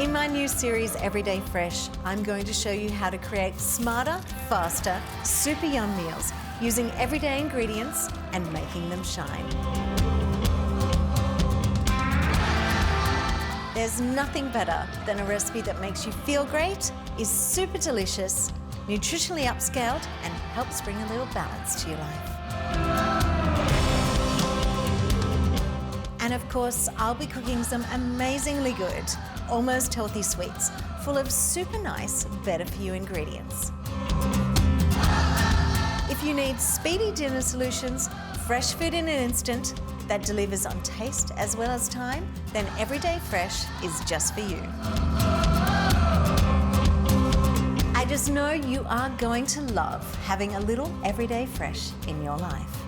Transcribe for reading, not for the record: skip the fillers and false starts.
In my new series, Everyday Fresh, I'm going to show you how to create smarter, faster, super yum meals using everyday ingredients and making them shine. There's nothing better than a recipe that makes you feel great, is super delicious, nutritionally upscaled, and helps bring a little balance to your life. And of course, I'll be cooking some amazingly good, almost healthy sweets, full of super nice, better-for-you ingredients. If you need speedy dinner solutions, fresh food in an instant, that delivers on taste as well as time, then Everyday Fresh is just for you. I just know you are going to love having a little Everyday Fresh in your life.